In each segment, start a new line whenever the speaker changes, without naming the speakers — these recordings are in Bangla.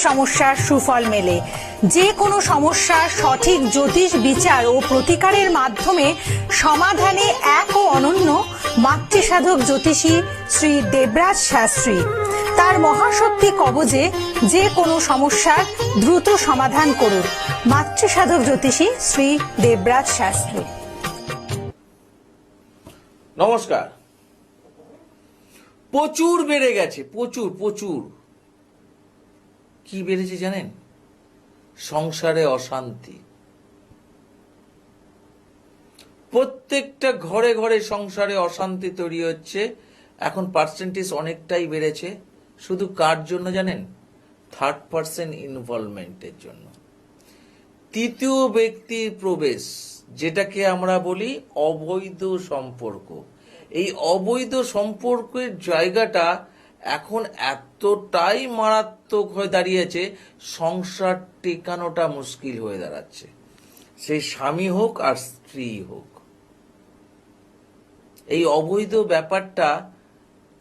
সমস্যার সুফল মেলে। যে কোনো সমস্যার সঠিক জ্যোতিষ বিচার ও প্রতিকারের মাধ্যমে সমাধানে এক ও অনন্য মাতৃসাধক জ্যোতিষী শ্রী দেবরাজ শাস্ত্রী। তার মহাশক্তি কবজে যে কোনো সমস্যার দ্রুত সমাধান করুন। মাতৃসাধক জ্যোতিষী শ্রী দেবরাজ শাস্ত্রী।
নমস্কার। প্রচুর বেড়ে গেছে, প্রচুর কি বেড়েছে জানেন? সংসারে অশান্তি। প্রত্যেকটা ঘরে ঘরে সংসারে অশান্তি তৈরি হচ্ছে। এখন পার্সেন্টেজ অনেকটাই বেড়েছে। শুধু কার জন্য জানেন? থার্ড পার্সন ইনভলভমেন্টের জন্য। তৃতীয় ব্যক্তির প্রবেশ, যেটাকে আমরা বলি অবৈধ সম্পর্ক। এই অবৈধ সম্পর্কের জায়গাটা এখন এতটাই মারাত্মক হয়ে দাঁড়িয়েছে, সংসার টেকানোটা মুশকিল হয়ে দাঁড়াচ্ছে। সেই স্বামী হোক আর স্ত্রী হোক, এই অবৈধ ব্যাপারটা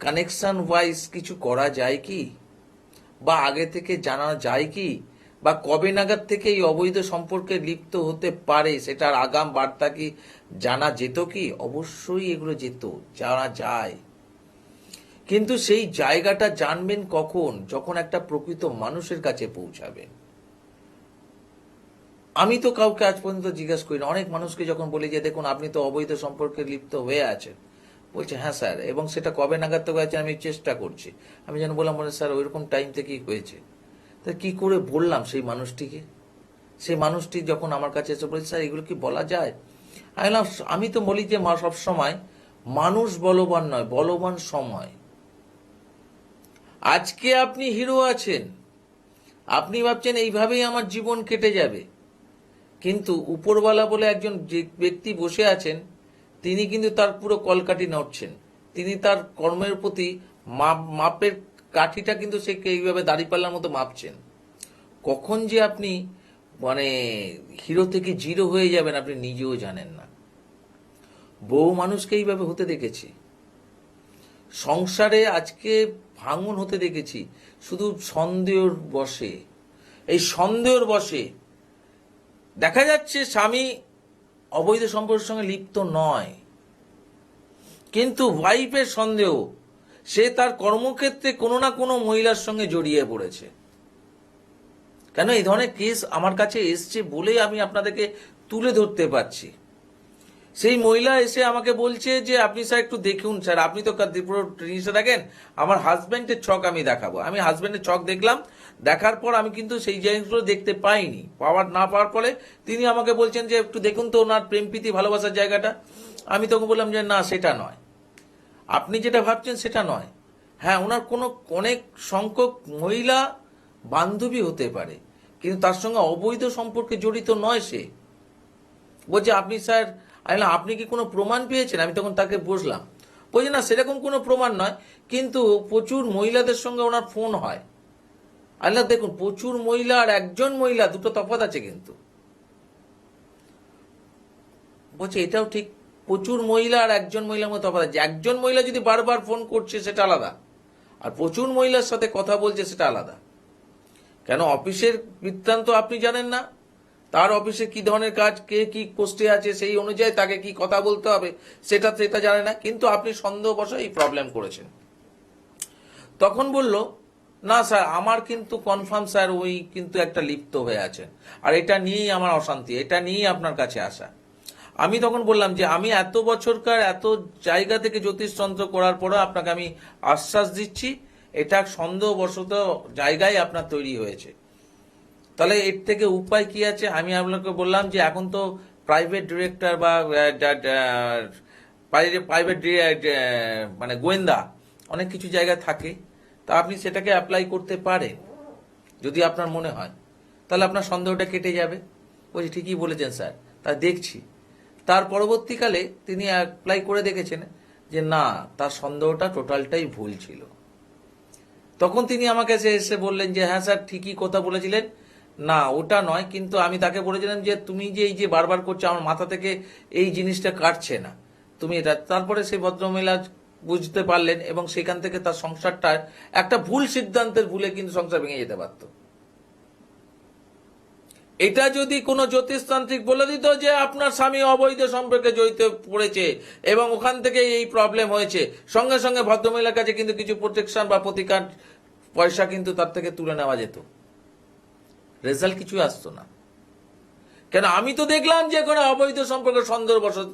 কানেকশন ওয়াইজ কিছু করা যায় কি, বা আগে থেকে জানা যায় কি, বা কবে নাগাদ থেকে এই অবৈধ সম্পর্কে লিপ্ত হতে পারে সেটার আগাম বার্তা কি জানা যেত কি? অবশ্যই এগুলো যেত, জানা যায়। কিন্তু সেই জায়গাটা জানবেন কখন? যখন একটা প্রকৃত মানুষের কাছে পৌঁছাবেন। আমি তো কাউকে আজ পর্যন্ত জিজ্ঞাসা করি না। অনেক মানুষকে যখন বলি যে দেখুন আপনি তো অবৈধ সম্পর্কে লিপ্ত হয়ে আছেন, বলছে হ্যাঁ স্যার, এবং সেটা কবে নাগাদ তো হয়েছে আমি চেষ্টা করছি। আমি যেন বললাম বলে স্যার ওইরকম টাইম থেকেই হয়েছে। তা কি করে বললাম সেই মানুষটিকে? সেই মানুষটি যখন আমার কাছে এসে বলছে স্যার এগুলো কি বলা যায়? আমি তো বলি যে সবসময় মানুষ বলবান নয়, বলবান সময়। আজকে আপনি হিরো আছেন, আপনি ভাবছেন এইভাবেই আমার জীবন কেটে যাবে, কিন্তু উপরওয়ালা বলে একজন যে ব্যক্তি বসে আছেন, তিনি কিন্তু তার পুরো কলকাঠি নড়ছেন। তিনি তার কর্মের প্রতি মাপের কাঠিটা কিন্তু সে এইভাবে দাঁড়িপাল্লার মতো মাপছেন। কখন যে আপনি হিরো থেকে জিরো হয়ে যাবেন আপনি নিজেও জানেন না। বহু মানুষকে এইভাবে হতে দেখেছি। সংসারে আজকে ভাঙন হতে দেখেছি শুধু সন্দেহের বশে। এই সন্দেহের বশে দেখা যাচ্ছে স্বামী অবৈধ সম্পর্কের সঙ্গে লিপ্ত নয়, কিন্তু ওয়াইফের সন্দেহ, সে তার কর্মক্ষেত্রে কোনো না কোনো মহিলার সঙ্গে জড়িয়ে পড়েছে। কেন এই ধরনের কেস আমার কাছে এসছে বলেই আমি আপনাদেরকে তুলে ধরতে পারছি। সেই মহিলা এসে আমাকে বলছে যে আপনি স্যার একটু দেখুন স্যার, আপনি তো পুরো জিনিসটা দেখেন, আমার হাজব্যান্ডের ছক আমি দেখাবো। আমি হাজব্যান্ডের ছক দেখলাম, দেখার পর আমি কিন্তু সেই জিনিসগুলো দেখতে পাইনি। না পাওয়ার ফলে তিনি আমাকে বলছেন যে একটু দেখুন তো ওনার প্রেম প্রীতি ভালোবাসার জায়গাটা। আমি তখন বললাম যে না, সেটা নয়, আপনি যেটা ভাবছেন সেটা নয়। হ্যাঁ, ওনার কোনো অনেক সংখ্যক মহিলা বান্ধবী হতে পারে, কিন্তু তার সঙ্গে অবৈধ সম্পর্কে জড়িত নয় সে। বলছে আপনি স্যার, আপনি কি কোনো প্রমাণ পেয়েছেন? আমি তখন তাকে বসলাম, বলছি না সেরকম কোনো প্রমাণ নয়, কিন্তু প্রচুর মহিলাদের সঙ্গে ওনার ফোন হয়। দেখুন, প্রচুর মহিলা আর একজন মহিলা দুটো তফাৎ আছে কিন্তু। বলছে এটাও ঠিক, প্রচুর মহিলা আর একজন মহিলার মধ্যে তফাৎ আছে। একজন মহিলা যদি বারবার ফোন করছে সেটা আলাদা, আর প্রচুর মহিলার সাথে কথা বলছে সেটা আলাদা। কেন? অফিসের বৃত্তান্ত আপনি জানেন না, তার অফিসে কি ধরনের কাজ, কে কি পোস্টে আছে, সেই অনুযায়ী তাকে কি কথা বলতে হবে সেটা জানে না, কিন্তু আপনি সন্দেহবশত এই প্রবলেম করেছেন। তখন বলল না স্যার, আমার কিন্তু কনফার্ম স্যার ওই কিন্তু একটা লিপ্ত হয়ে আছেন, আর এটা নিয়েই আমার অশান্তি, এটা নিয়েই আপনার কাছে আসা। আমি তখন বললাম যে আমি এত বছরকার এত জায়গা থেকে জ্যোতিষতন্ত্র করার পরে আপনাকে আমি আশ্বাস দিচ্ছি, এটা সন্দেহবশত জায়গায় আপনার তৈরি হয়েছে। তাহলে এর থেকে উপায় কি আছে? আমি আপনাকে বললাম যে এখন তো প্রাইভেট ডিরেক্টর বা প্রাইভেট গোয়েন্দা অনেক কিছু জায়গায় থাকে, তা আপনি সেটাকে অ্যাপ্লাই করতে পারেন যদি আপনার মনে হয়, তাহলে আপনার সন্দেহটা কেটে যাবে। বলছি ঠিকই বলেছেন স্যার, তা দেখছি। তার পরবর্তীকালে তিনি অ্যাপ্লাই করে দেখেছেন যে না, তার সন্দেহটা টোটালটাই ভুল ছিল। তখন তিনি আমাকে এসে বললেন যে হ্যাঁ স্যার, ঠিকই কথা বলেছিলেন, না ওটা নয়, কিন্তু আমি তাকে বলেছিলাম যে তুমি যে এই যে বারবার করছো আমার মাথা থেকে এই জিনিসটা কাটছে না, তুমি এটা। তারপরে সেই ভদ্রমহিলা বুঝতে পারলেন এবং সেখান থেকে তার সংসারটা একটা ভুল সিদ্ধান্তের ভুলে কিন্তু সংসার ভেঙে যেতে পারত। এটা যদি কোনো জ্যোতিষতান্ত্রিক বলে দিত যে আপনার স্বামী অবৈধ সম্পর্কে জড়িত পড়েছে এবং ওখান থেকে এই প্রবলেম হয়েছে, সঙ্গে সঙ্গে ভদ্রমহিলার কাছে কিন্তু কিছু প্রোটেকশন বা প্রতিকার পয়সা কিন্তু তার থেকে তুলে নেওয়া যেত, রেজাল্ট কিছু আসতো না। কেন আমি তো দেখলাম যে কোনো অবৈধ সম্পর্কে সন্দেহবশত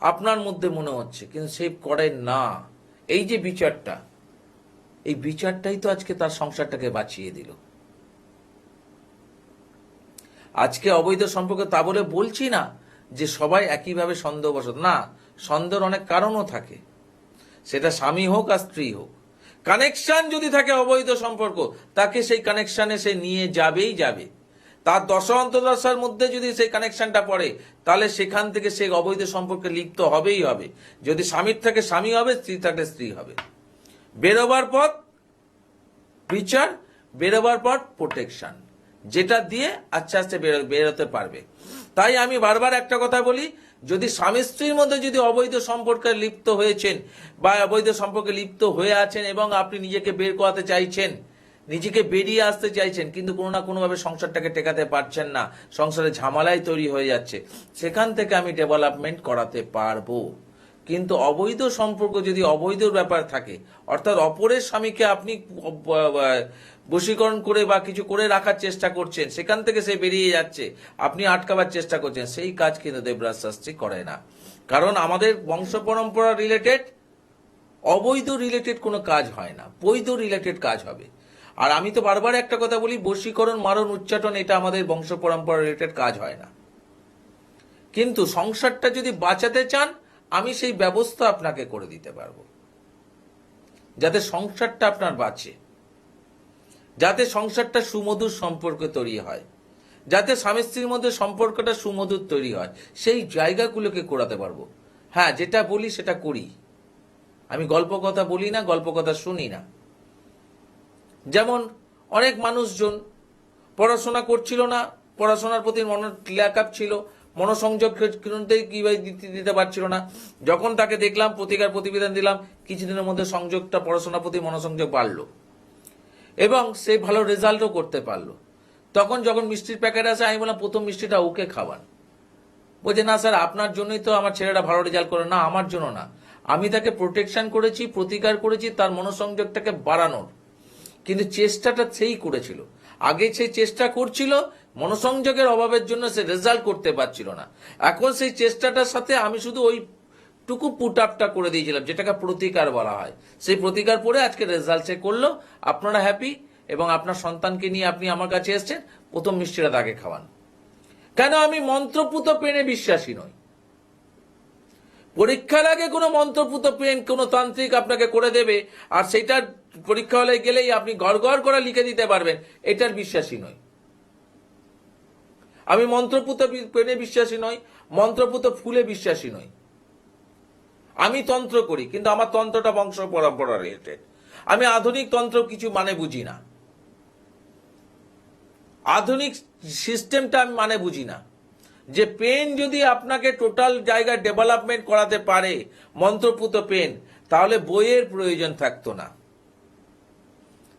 আপনার মধ্যে মনে হচ্ছে, কিন্তু সে করে না। এই যে বিচারটা, এই বিচারটাই তো আজকে তার সংসারটাকে বাঁচিয়ে দিল। আজকে অবৈধ সম্পর্ক তা বলে বলছি না যে সবাই একইভাবে সন্দেহবশত, না, সন্দেহের অনেক কারণও থাকে, সেটা স্বামী হোক আর স্ত্রী হোক। কানেকশন যদি থাকে অবৈধ সম্পর্ক, তাকে সেই কানেকশনে সে নিয়ে যাবেই যাবে। তার দশা অন্তর্দশার মধ্যে যদি সেই কানেকশনটা পড়ে, তাহলে সেখান থেকে সে অবৈধ সম্পর্কে লিপ্ত হবেই হবে। যদি স্বামীর থাকে স্বামী হবে, স্ত্রী থাকলে স্ত্রী হবে। বেরোবার পথ বিচার, বেরোবার পথ প্রোটেকশন, যেটা দিয়ে আস্তে আস্তে বেরোতে পারবে। তাই আমি বারবার একটা কথা বলি, যদি স্বামী স্ত্রীর মধ্যে যদি অবৈধ সম্পর্কে লিপ্ত হয়েছেন বা অবৈধ সম্পর্কে লিপ্ত হয়ে আছেন এবং আপনি নিজেকে বের করাতে চাইছেন, নিজেকে বেরিয়ে আসতে চাইছেন, কিন্তু কোনো না কোনোভাবে সংসারটাকে টেকাতে পারছেন না, সংসারে ঝামেলাই তৈরি হয়ে যাচ্ছে, সেখান থেকে আমি ডেভেলপমেন্ট করাতে পারবো। কিন্তু অবৈধ সম্পর্ক যদি অবৈধ ব্যাপার থাকে, অর্থাৎ অপরের স্বামীকে আপনি বশীকরণ করে বা কিছু করে রাখার চেষ্টা করছেন, সেখান থেকে সে বেরিয়ে যাচ্ছে, আপনি আটকাবার চেষ্টা করছেন, সেই কাজ কিন্তু দেবরাজ শাস্ত্রী করে না। কারণ আমাদের বংশ পরম্পরা রিলেটেড অবৈধ রিলেটেড কোনো কাজ হয় না, বৈধ রিলেটেড কাজ হবে। আর আমি তো বারবার একটা কথা বলি, বশীকরণ, মারণ, উচ্চাটন এটা আমাদের বংশ পরম্পরা রিলেটেড কাজ হয় না। কিন্তু সংসারটা যদি বাঁচাতে চান, আমি সেই ব্যবস্থা আপনাকে করে দিতে পারবো, যাতে সংসারটা আপনার বাঁচে, যাতে সংসারটা সুমধুর সম্পর্ক তৈরি হয়, যাতে স্বামী স্ত্রীর মধ্যে সম্পর্কটা সুমধুর তৈরি হয়, সেই জায়গাগুলোকে করাতে পারবো। হ্যাঁ, যেটা বলি সেটা করি, আমি গল্প কথা বলি না, গল্প কথা শুনি না। যেমন অনেক মানুষজন পড়াশোনা করছিল না, পড়াশোনার প্রতি ল্যাকআপ ছিল, মনোসংযোগ দিতে পারছিল না। যখন তাকে দেখলাম, প্রতিবেদন দিলাম, কিছুদিনের মধ্যে সংযোগটা, পড়াশোনার প্রতি মনোসংযোগ বাড়লো এবং সে ভালো রেজাল্টও করতে পারলো। তখন যখন মিষ্টির প্যাকেট আসে, আমি বললাম প্রথম মিষ্টিটা ওকে খাওয়ান। বলছে না স্যার, আপনার জন্যই তো আমার ছেলেটা ভালো রেজাল্ট করে। না, আমার জন্য না, আমি তাকে প্রোটেকশন করেছি, প্রতিকার করেছি তার মনোসংযোগটাকে বাড়ানোর। কিন্তু চেষ্টাটা সেই করেছিল, আগে সেই চেষ্টা করছিল, মনোসংযোগের অভাবের জন্য সে রেজাল্ট করতে পারছিল না। এখন সেই চেষ্টাটার সাথে আমি শুধু ওইটুকু পুট আপটা করে দিয়েছিলাম, যেটাকে প্রতিকার বলা হয়। সেই প্রতিকার পরে আজকে রেজাল্ট সে করলো, আপনারা হ্যাপি, এবং আপনার সন্তানকে নিয়ে আপনি আমার কাছে এসছেন, প্রথম মিষ্টিটা তাকে খাওয়ান। কেন? আমি মন্ত্রপুত পেনে বিশ্বাসী নই। পরীক্ষার আগে কোনো মন্ত্রপুত পেন কোনো তান্ত্রিক আপনাকে করে দেবে আর সেটার পরীক্ষা হলে গেলেই আপনি গড় করে লিখে দিতে পারবেন, এটার বিশ্বাসী নই। আমি মন্ত্রপুত পেনে বিশ্বাসী নই, মন্ত্রপুত ফুলে বিশ্বাসী নই। আমি তন্ত্র করি, কিন্তু আমার তন্ত্রটা বংশ পরম্পরা রিলেটেড। আমি আধুনিক তন্ত্র কিছু মানে বুঝি না, আধুনিক সিস্টেমটা আমি মানে বুঝি না। যে পেন যদি আপনাকে টোটাল জায়গায় ডেভেলপমেন্ট করাতে পারে, মন্ত্রপুত পেন, তাহলে বইয়ের প্রয়োজন থাকতো না।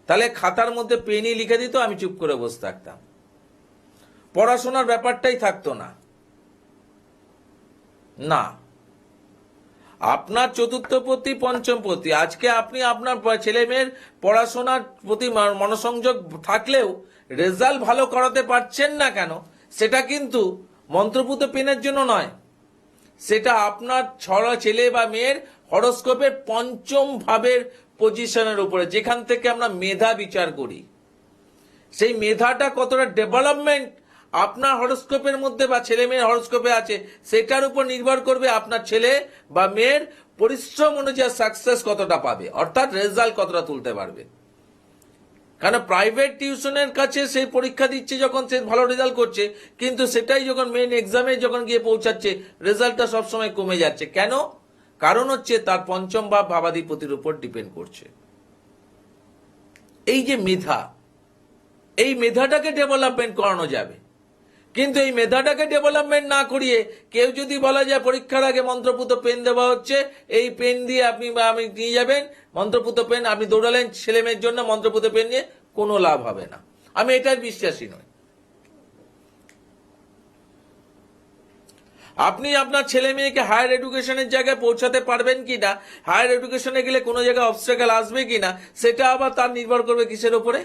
তাহলে খাতার মধ্যে পেনই লিখে দিত, আমি চুপ করে বসে থাকতাম, পড়াশোনার ব্যাপারটাই থাকতো না। না, আপনার চতুর্থপতি, পঞ্চমপতি, আজকে আপনি আপনার ছেলে মেয়ের পড়াশোনার প্রতি মনোসংযোগ থাকলেও রেজাল্ট ভালো করাতে পারছেন না কেন, সেটা কিন্তু মন্ত্রপুত পেনের জন্য নয়, সেটা আপনার ছড়া ছেলে বা মেয়ের হরোস্কোপের পঞ্চম ভাবের পজিশনের উপরে, যেখান থেকে আমরা মেধা বিচার করি। সেই মেধাটা কতটা ডেভেলপমেন্ট আপনার হরোস্কোপের মধ্যে বা ছেলে মেয়ের হরোস্কোপে আছে, সেটার উপর নির্ভর করবে আপনার ছেলে বা মেয়ের পরিশ্রম অনুযায়ী সাকসেস কতটা পাবে, অর্থাৎ রেজাল্ট কতটা তুলতে পারবে। কারণ প্রাইভেট টিউশনের কাছে সেই পরীক্ষা দিচ্ছে যখন, সে ভালো রেজাল্ট করছে, কিন্তু সেটাই যখন মেইন এক্সামে যখন গিয়ে পৌঁছাচ্ছে, রেজাল্টটা সবসময় কমে যাচ্ছে। কেন? কারণ হচ্ছে তার পঞ্চম ভাব ভাবাধিপতির উপর ডিপেন্ড করছে। এই যে মেধা, এই মেধাটাকে ডেভেলপমেন্ট করানো যাবে, কিন্তু এই মেধাটাকে ডেভেলপমেন্ট না করিয়ে কেউ যদি বলা যায় পরীক্ষার আগে মন্ত্রপুত পেন দেওয়া হচ্ছে, এই পেন দিয়ে আপনি আমি নিয়ে যাবেন মন্ত্রপুত পেন, আপনি দৌড়ালেন ছেলে মেয়ের জন্য মন্ত্রপুত পেন নিয়ে, কোনো লাভ হবে না। আমি এটার বিশ্বাসী নই। আপনি আপনার ছেলে মেয়েকে হায়ার এডুকেশনের জায়গায় পৌঁছাতে পারবেন কিনা, হায়ার এডুকেশনে গেলে কোনো জায়গায় অবস্ট্রাগল আসবে কিনা, সেটা আবার তার নির্ভর করবে কিসের উপরে?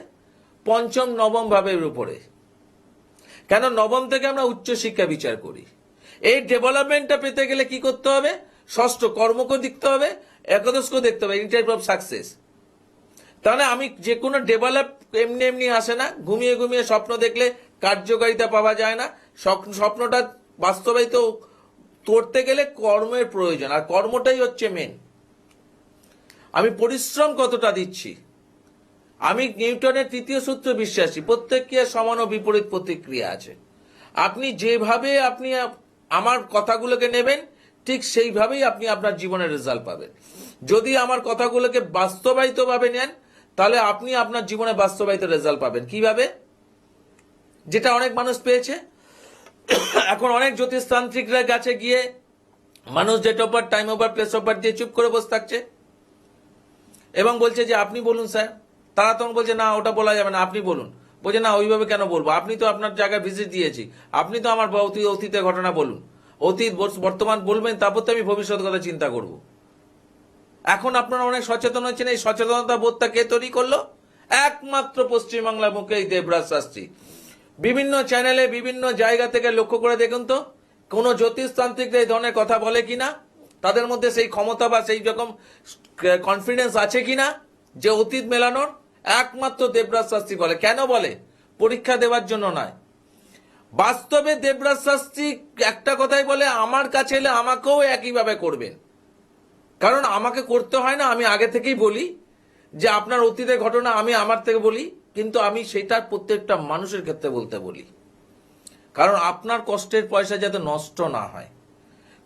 পঞ্চম নবম ভাবের উপরে। কেন নবম থেকে আমরা উচ্চশিক্ষা বিচার করি। এই ডেভেলপমেন্টটা পেতে গেলে কি করতে হবে? ষষ্ঠ কর্মকে দেখতে হবে, একাদশকে দেখতে হবে, ইন টাইপ অফ সাকসেস। তাহলে আমি যে কোনো ডেভেলপ এমনি এমনি আসে না, ঘুমিয়ে ঘুমিয়ে স্বপ্ন দেখলে কার্যকারিতা পাওয়া যায় না। স্বপ্নটা বাস্তবায়িত করতে গেলে কর্মের প্রয়োজন, আর কর্মটাই হচ্ছে মেন। আমি পরিশ্রম কতটা দিচ্ছি। আমি নিউটনের তৃতীয় সূত্র বিশ্বাসী, প্রত্যেক ক্রিয়ার সমান ও বিপরীত প্রতিক্রিয়া আছে। আপনি যেভাবে আপনি আমার কথাগুলোকে নেবেন, ঠিক সেইভাবেই আপনি আপনার জীবনের রেজাল্ট পাবেন। যদি আমার কথাগুলোকে বাস্তবায়িতভাবে নেন, তাহলে আপনি আপনার জীবনে বাস্তবায়িত রেজাল্ট পাবেন। কিভাবে? যেটা অনেক মানুষ পেয়েছে। এখন অনেক জ্যোতিষতান্ত্রিকরা কাছে গিয়ে মানুষ date of birth, time of birth, place of birth দিয়ে চুপ করে বসে থাকছে এবং বলছে যে আপনি বলুন স্যার। তারা তখন বলছে না ওটা বলা যাবে না, আপনি বলুন। বলছে না ওইভাবে কেন বলবো, আপনি তো আপনার জায়গায় ভিজিট দিয়েছি, আপনি তো আমার অতীতের ঘটনা বলুন, অতীত বর্তমান বলবেন, তারপর তো আমি ভবিষ্যৎ কথা চিন্তা করব। এখন আপনারা অনেক সচেতন হচ্ছেন। এই সচেতনতা বোধটা কে তৈরি করলো? একমাত্র পশ্চিমবাংলার মুখে এই দেবরাজ শাস্ত্রী। বিভিন্ন চ্যানেলে বিভিন্ন জায়গা থেকে লক্ষ্য করে দেখুন তো, কোন জ্যোতিষতান্ত্রিকরা এই ধরনের কথা বলে কিনা, তাদের মধ্যে সেই ক্ষমতা বা সেই রকম কনফিডেন্স আছে কিনা যে অতীত মেলানোর। একমাত্র দেবরাজ শাস্ত্রী বলে। কেন বলে? পরীক্ষা দেওয়ার জন্য নয়। বাস্তবে দেবরাজ শাস্ত্রী একটা কথাই বলে, আমার কাছে এলে আমাকেও একইভাবে করবেন। কারণ আমাকে করতে হয় না, আমি আগে থেকেই বলি যে আপনার অতীতের ঘটনা আমি আমার থেকে বলি, কিন্তু আমি সেটা প্রত্যেকটা মানুষের ক্ষেত্রে বলতে বলি। কারণ আপনার কষ্টের পয়সা যাতে নষ্ট না হয়,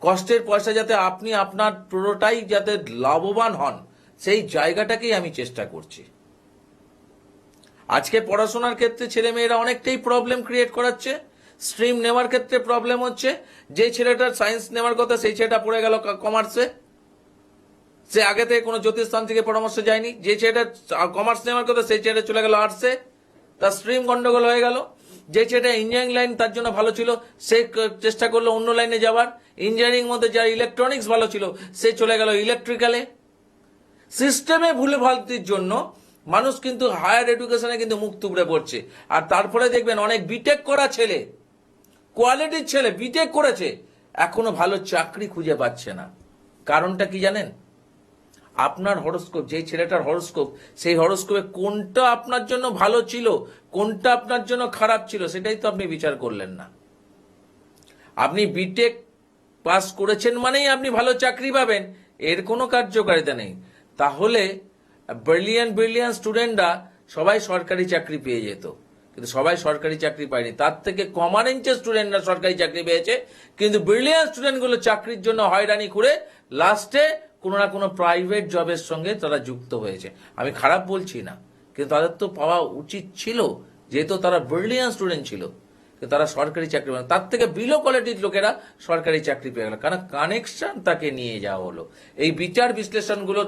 কষ্টের পয়সা যাতে আপনি আপনার পুরোটাই যাতে লাভবান হন, সেই জায়গাটাকেই আমি চেষ্টা করছি। আজকে পড়াশোনার ক্ষেত্রে ছেলেমেয়েরা অনেকটাই প্রবলেম ক্রিয়েট করাচ্ছে। স্ট্রিম নেওয়ার ক্ষেত্রে প্রবলেম হচ্ছে। যে ছেলেটার সায়েন্স নেওয়ার কথা সেই ছেলেটা পড়ে গেল কমার্সে, সে আগে থেকে কোনো জ্যোতিষতান্ত্রিকের পরামর্শ যায়নি। যে ছেলেটা কমার্স নেওয়ার কথা সেই ছেলেটা চলে গেল আর্টসে, তার স্ট্রিম গন্ডগোল হয়ে গেল। যে ছেলেটা ইঞ্জিনিয়ারিং লাইন তার জন্য ভালো ছিল, সে চেষ্টা করলো অন্য লাইনে যাওয়ার। ইঞ্জিনিয়ারিং মধ্যে যার ইলেকট্রনিক্স ভালো ছিল, সে চলে গেল ইলেকট্রিক্যালে। সিস্টেমে ভুলে ভালতির জন্য মানুষ কিন্তু হায়ার এডুকেশনে কিন্তু মুখ তুবড়ে পড়ছে। আর তারপরে দেখবেন অনেক বিটেক করা ছেলে, কোয়ালিটির ছেলে বিটেক করেছে, এখনো ভালো চাকরি খুঁজে পাচ্ছে না। কারণটা কি জানেন? আপনার হরোস্কোপ, যে ছেলেটার হরোস্কোপ, সেই হরোস্কোপে কোনটা আপনার জন্য ভালো ছিল, কোনটা আপনার জন্য খারাপ ছিল, সেটাই তো আপনি বিচার করলেন না। আপনি বিটেক পাস করেছেন মানেই আপনি ভালো চাকরি পাবেন, এর কোনো কার্যকারিতা নেই। তাহলে ব্রিলিয়ান্ট স্টুডেন্টরা সবাই সরকারি চাকরি পেয়ে যেত, কিন্তু সবাই সরকারি চাকরি পায়নি। তার থেকে কমার ইঞ্চের স্টুডেন্টরা সরকারি চাকরি পেয়েছে, কিন্তু ব্রিলিয়ান্ট স্টুডেন্টগুলো চাকরির জন্য হয়রানি করে লাস্টে কোনো না কোনো প্রাইভেট জবের সঙ্গে তারা যুক্ত হয়েছে। আমি খারাপ বলছি না, কিন্তু তাদের তো পাওয়া উচিত ছিল, যেহেতু তারা ব্রিলিয়ান্ট স্টুডেন্ট ছিল, কিন্তু তারা সরকারি চাকরি পায়। তার থেকে বিলো কোয়ালিটির লোকেরা সরকারি চাকরি পেয়ে গেল, কারণ কানেকশন তাকে নিয়ে যাওয়া হলো। এই বিচার বিশ্লেষণগুলো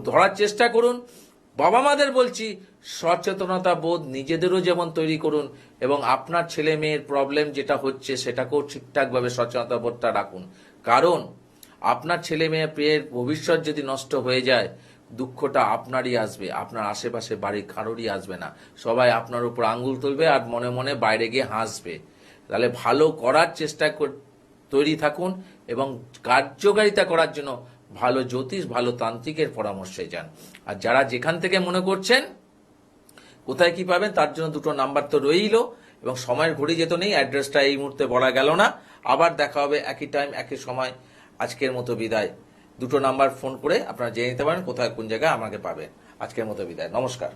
ধরার চেষ্টা করুন। বাবা মাদের বলছি, সচেতনতা বোধ নিজেদেরও যেমন তৈরি করুন, এবং আপনার ছেলে মেয়ের প্রবলেম যেটা হচ্ছে সেটাকেও ঠিকঠাকভাবে সচেতনতা বোধটা রাখুন। কারণ আপনার ছেলে মেয়ের ভবিষ্যৎ যদি নষ্ট হয়ে যায়, দুঃখটা আপনারই আসবে, আপনার আশেপাশে বাড়ির কারোরই আসবে না। সবাই আপনার উপর আঙ্গুল তুলবে আর মনে মনে বাইরে গিয়ে হাসবে। তাহলে ভালো করার চেষ্টা তৈরি থাকুন, এবং কার্যকারিতা করার জন্য ভালো জ্যোতিষ, ভালো তান্ত্রিকের পরামর্শে যান। আর যারা যেখান থেকে মনে করছেন কোথায় কি পাবেন, তার জন্য দুটো নাম্বার তো রইল, এবং সময়ের ঘড়ি যেত নেই, অ্যাড্রেসটা এই মুহূর্তে বলা গেল না। আবার দেখা হবে একই টাইম একই সময়। আজকের মতো বিদায়। দুটো নাম্বার ফোন করে আপনারা জেনে নিতে পারেন কোথায় কোন জায়গায় আমাকে পাবেন। আজকের মতো বিদায়, নমস্কার।